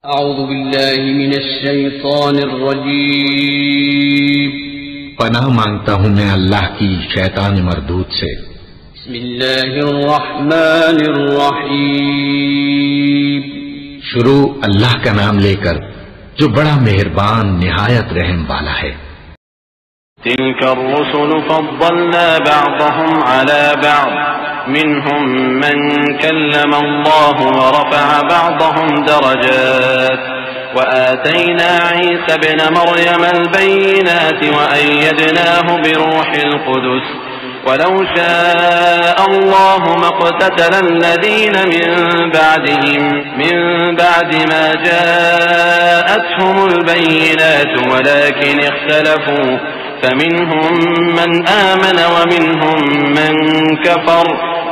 अऊज़ु बिल्लाहि मिनश शैतानिर रजीम। पनाह मांगता हूँ मैं अल्लाह की शैतान मरदूद से। बिस्मिल्लाहिर रहमानिर रहीम। शुरू अल्लाह का नाम लेकर जो बड़ा मेहरबान निहायत रहम वाला है। तिल्कर रुसुल फद्दलना बअदहुम अला बअद मिनहुम मन कल्लमा अल्लाह व रफ़अ बअदहुम दरजात व आतैना ईसा इब्न मरयम अल-बय्यिनात व अय्यदनाहु बिरूहिल कुदुस वलौ शाअ अल्लाहु मक़ततल अल्लज़ीन मिन बअदिहिम मिन बअदि मा जाअतहुमुल बय्यिनात वलाकिन इख्तलफू फमिनहुम मन आमन व मिनहुम मन कफर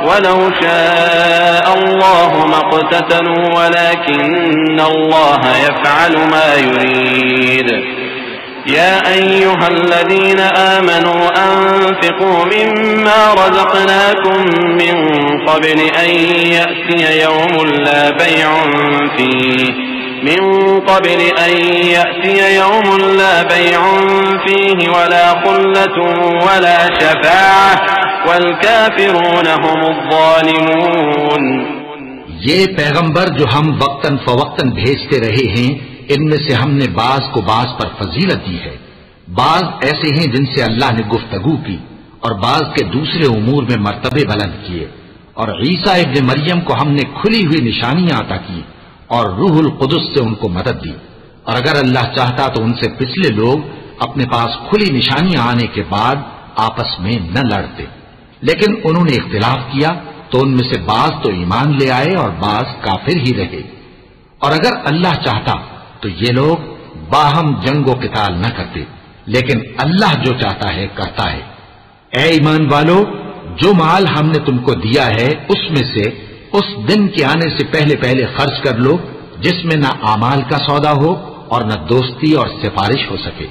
वलौ शाअ अल्लाहु मक़ततलू वलाकिन्न अल्लाह यफ़अलु मा युरीद। या अय्युहल्लज़ीन आमनू अन्फ़िक़ू मिम्मा रज़क़नाकुम मिन क़ब्लि अन यअतिय यौमुन ला बैउन फ़ीहि من قبل أن يأتي يوم لا بيع فيه ولا خلة ولا شفاعة والكافرون هم الظالمون। ये पैगंबर जो हम वक्तन फवक्तन भेजते रहे हैं, इनमें से हमने बाज को बाज पर फजीलत दी है। बाज ऐसे हैं जिनसे अल्लाह ने गुफ्तगू की और बाज के दूसरे उमूर में मर्तबे बुलंद किए। और ईसा इब्न मरियम को हमने खुली हुई निशानियां अता की और रूहुल कुदुस से उनको मदद दी। और अगर अल्लाह चाहता तो उनसे पिछले लोग अपने पास खुली निशानियां आने के बाद आपस में न लड़ते, लेकिन उन्होंने इख्तिलाफ किया तो उनमें से बाज तो ईमान ले आए और बाज काफिर ही रहे। और अगर अल्लाह चाहता तो ये लोग बाहम जंगो किताल न करते, लेकिन अल्लाह जो चाहता है करता है। ए ईमान वालो, जो माल हमने तुमको दिया है उसमें से उस दिन के आने से पहले पहले खर्च कर लो जिसमें न आमाल का सौदा हो और न दोस्ती और सिफारिश हो सके,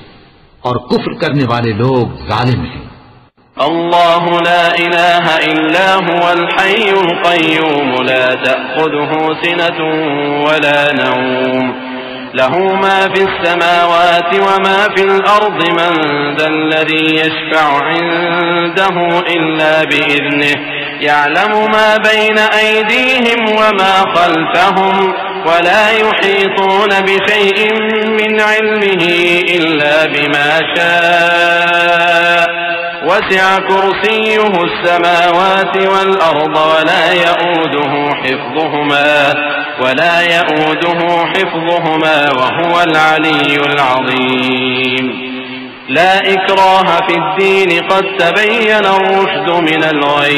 और कुफ्र करने वाले लोग जालिम हैं। अल्लाहु ला इलाहा इल्ला हुवल हय्युल क़य्यूम ला तअख़ुज़ुहु सिनतुन वला नौम लहू मा फ़िस समावाति व मा फ़िल अर्ज़ि मन ज़ल्लज़ी यशफ़अु इन्दहु इल्ला बिइज़निहि यअलमु मा बैन अयदीहिम व मा ख़ल्फ़हुम वला युहीतून बिशैइन मिन इल्मिही इल्ला बिमा शाअ वसिअ कुर्सियुहु अस्समावाति वल अर्ज़ वला यऊदुहु हिफ़्ज़ुहुमा व हुवल अलियुल अज़ीम। ला इक्राहा फ़िद्दीन क़द तबय्यन अर्रुश्द मिनल गय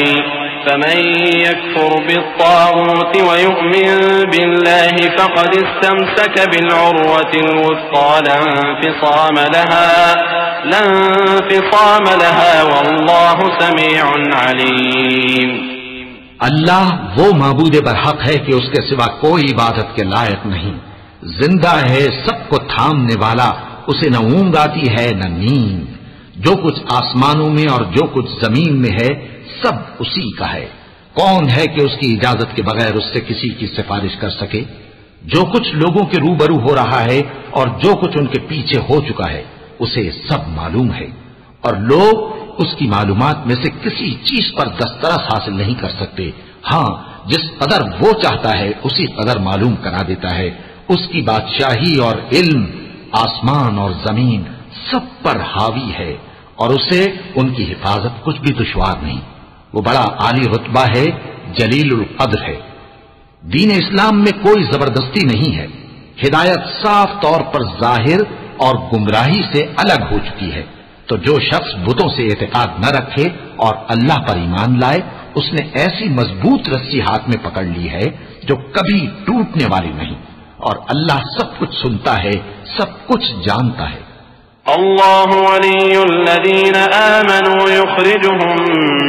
फमन यकफ़ुर बित्ताग़ूत व यु'मिन बिल्लाहि फ़क़द इस्तमसक बिलउर्वतिल वुस्क़ा ला इंफ़िसाम लहा वल्लाहु समीउन अलीम। अल्लाह वो माबूद बरहक है कि उसके सिवा कोई इबादत के लायक नहीं। जिंदा है, सबको थामने वाला, उसे न ऊंघ आती है न नींद। जो कुछ आसमानों में और जो कुछ जमीन में है सब उसी का है। कौन है कि उसकी इजाजत के बगैर उससे किसी की सिफारिश कर सके? जो कुछ लोगों के रूबरू हो रहा है और जो कुछ उनके पीछे हो चुका है उसे सब मालूम है, और लोग उसकी मालूमात में से किसी चीज पर दस्तरस हासिल नहीं कर सकते। हाँ, जिस कदर वो चाहता है उसी कदर मालूम करा देता है। उसकी बादशाही और इल्म आसमान और जमीन सब पर हावी है, और उसे उनकी हिफाजत कुछ भी दुश्वार नहीं। वो बड़ा आली रुतबा है, जलीलुल कद्र है। दीन इस्लाम में कोई जबरदस्ती नहीं है। हिदायत साफ तौर पर जाहिर और गुमराही से अलग हो चुकी है। तो जो शख्स बुतों से एतकाद न रखे और अल्लाह पर ईमान लाए, उसने ऐसी मजबूत रस्सी हाथ में पकड़ ली है जो कभी टूटने वाली नहीं। और अल्लाह सब कुछ सुनता है, सब कुछ जानता है। अल्लाहु वलियुल्लज़ीन आमनू युख़रिजुहुम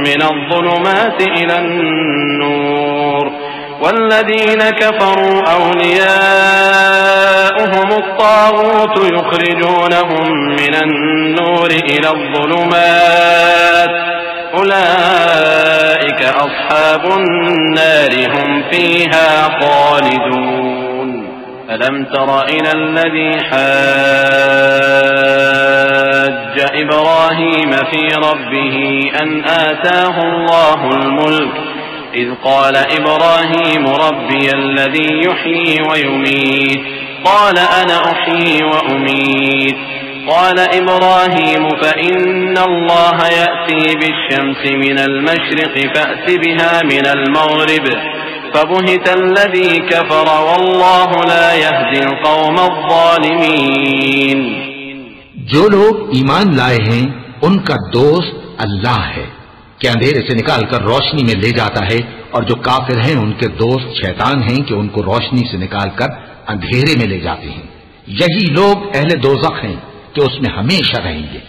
मिनज़्ज़ुलुमाति इलन-नूर वल्लज़ीन कफ़रू औलियाउहुमुत-ताग़ूत युख़रिजूनहुम मिनन-नूर इलज़्ज़ुलुमात उलाइका अस्हाबुन-नार हुम फ़ीहा ख़ालिदून। अलम तरा इलल्लज़ी हज्ज इब्राहीम फी रब्बिही अन आताहु अल्लाहुल मुल्क इज़ क़ाल इब्राहीम रब्बियल्लज़ी युह्यी व युमीत क़ाल अना उह्यी व उमीत क़ाल इब्राहीम फ़इन्नल्लाह यअती बिश्शम्सि मिनल मशरिक़ि फ़अति बिहा मिनल मग़रिब फ़बुहितल्लज़ी कफ़र वल्लाहु ला यहदिल क़ौमज़ ज़ालिमीन। जो लोग ईमान लाए हैं उनका दोस्त अल्लाह है कि अंधेरे से निकालकर रोशनी में ले जाता है, और जो काफिर हैं उनके दोस्त शैतान हैं कि उनको रोशनी से निकालकर अंधेरे में ले जाते हैं। यही लोग अहले दोज़ख हैं कि उसमें हमेशा रहेंगे।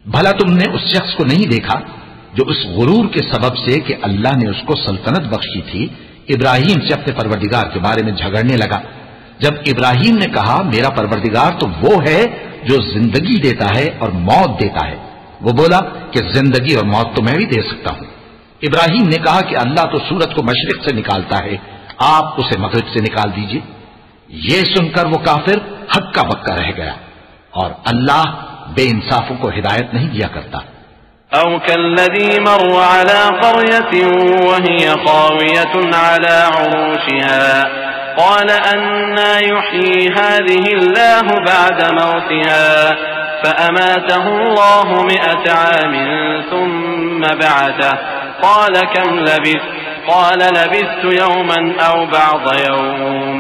भला तुमने उस शख्स को नहीं देखा जो उस गुरूर के सबब से कि अल्लाह ने उसको सल्तनत बख्शी थी, इब्राहिम से अपने परवरदिगार के बारे में झगड़ने लगा। जब इब्राहिम ने कहा मेरा परवरदिगार तो वो है जो जिंदगी देता है और मौत देता है, वो बोला कि जिंदगी और मौत तो मैं भी दे सकता हूं। इब्राहिम ने कहा कि अल्लाह तो सूरज को मशरिक से निकालता है, आप उसे मगरिब से निकाल दीजिए। ये सुनकर वो काफिर हक्का बक्का रह गया, और अल्लाह बेइंसाफों को हिदायत नहीं दिया करता। औ कल्लज़ी मर्र अला क़र्यतिन वहिय ख़ावियतुन अला उरूशिहा क़ाल अन्ना युह्यी हाज़िहिल्लाहु बअद मौतिहा फ़अमातहु अल्लाहु मिअत आमिन सुम्म बअसह क़ाल कम लबिस्त क़ाल लबिस्तु यौमन औ बअद यौम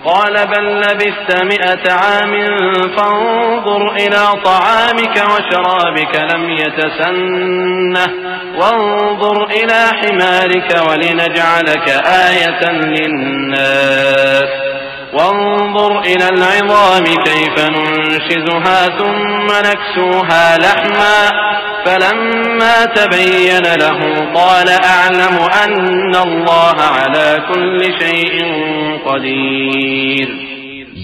क़ाल बल लबिस्त मिअत आमिन फ़न्ज़ुर इला तआमिक व शराबिक लम यतसन्नह वन्ज़ुर इला हिमारिक वलिनजअलक आयतन लिन्नास वन्ज़ुर इलल इज़ामि कैफ़ नुनशिज़ुहा थुम्मा नक्सूहा लहमा फलम्मा तबय्यन लहु क़ाल अअलमु अन्नल्लाह अला कुल्लि शैइन क़दीर।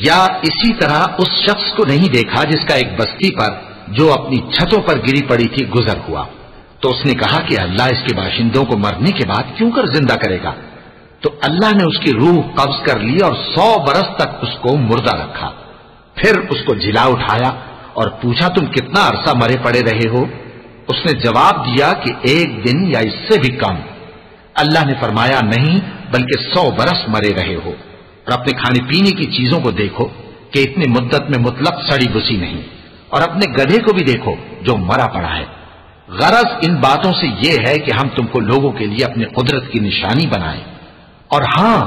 या इसी तरह उस शख्स को नहीं देखा जिसका एक बस्ती पर जो अपनी छतों पर गिरी पड़ी थी गुजर हुआ, तो उसने कहा कि अल्लाह इसके बाशिंदों को मरने के बाद क्यों कर जिंदा करेगा। तो अल्लाह ने उसकी रूह कब्ज कर ली और 100 बरस तक उसको मुर्दा रखा। फिर उसको जिला उठाया और पूछा तुम कितना अरसा मरे पड़े रहे हो। उसने जवाब दिया कि 1 दिन या इससे भी कम। अल्लाह ने फरमाया नहीं बल्कि 100 बरस मरे रहे हो, और अपने खाने पीने की चीजों को देखो कि इतनी मुद्दत में मुतलक सड़ी बुसी नहीं, और अपने गधे को भी देखो जो मरा पड़ा है। गरज इन बातों से यह है कि हम तुमको लोगों के लिए अपनी कुदरत की निशानी बनाएं। और हां,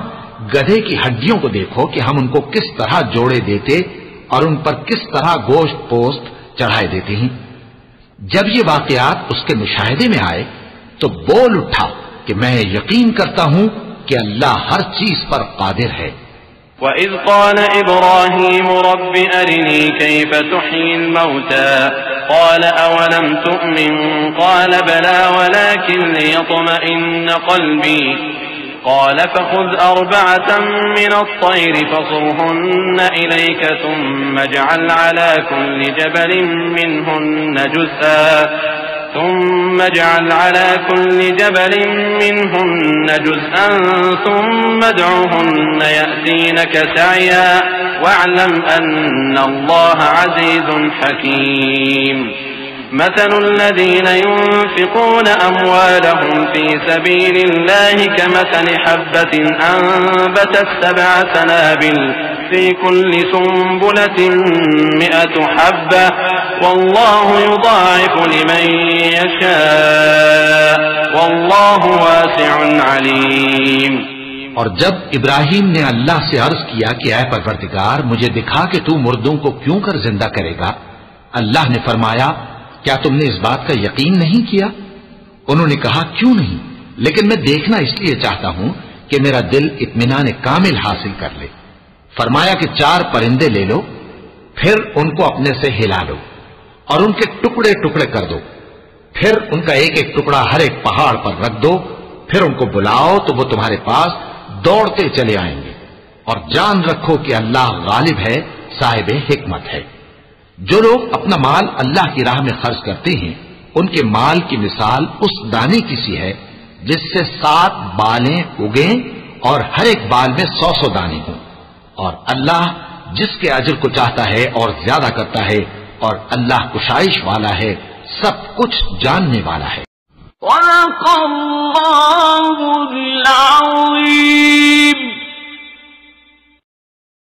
गधे की हड्डियों को देखो कि हम उनको किस तरह जोड़े देते और उन पर किस तरह गोश्त पोस्त चढ़ाए देते हैं। जब ये वाकयात उसके मुशाहिदे में आए तो बोल उठा कि मैं यकीन करता हूं कि अल्लाह हर चीज पर कादिर है। वइज़ क़ाल इब्राहीम रब्बि अरिनी कैफ़ तुह्यिल मौता क़ाल अवलम तु'मिन क़ाल बला वलाकिन लियत्मइन्न क़ल्बी क़ाल फ़ख़ुज़ अर्बअतन मिन अत्तय्र फ़सुरहुन्न इलैक थुम्म इजअल अला कुल्लि जबलिन मिनहुन्न जुज़अन थुम्म उदउहुन्न यअतीनक सअया वअलम अन्नल्लाह अज़ीज़ुन हकीम। مثل الذين ينفقون أموالهم في سبيل الله كمثل حبة أنبتت 7 سنابل في كل سنبلة 100 حبة والله يضاعف لمن يشاء والله واسع عليم। और जब इब्राहिम ने अल्लाह से अर्ज किया कि ऐ परवरदिगार मुझे दिखा कि तू मुर्दों को क्यों कर जिंदा करेगा, अल्लाह ने फरमाया क्या तुमने इस बात का यकीन नहीं किया। उन्होंने कहा क्यों नहीं, लेकिन मैं देखना इसलिए चाहता हूं कि मेरा दिल इत्मीनान कामिल हासिल कर ले। फरमाया कि 4 परिंदे ले लो, फिर उनको अपने से हिला लो और उनके टुकड़े टुकड़े कर दो, फिर उनका एक एक टुकड़ा हर एक पहाड़ पर रख दो, फिर उनको बुलाओ तो वो तुम्हारे पास दौड़ते चले आएंगे। और जान रखो कि अल्लाह गालिब है, साहिब हिकमत है। जो लोग अपना माल अल्लाह की राह में खर्च करते हैं उनके माल की मिसाल उस दाने की सी है जिससे 7 बालें उगें और हर एक बाल में 100-100 दाने हों, और अल्लाह जिसके अजर को चाहता है और ज्यादा करता है, और अल्लाह कुशाइश वाला है, सब कुछ जानने वाला है।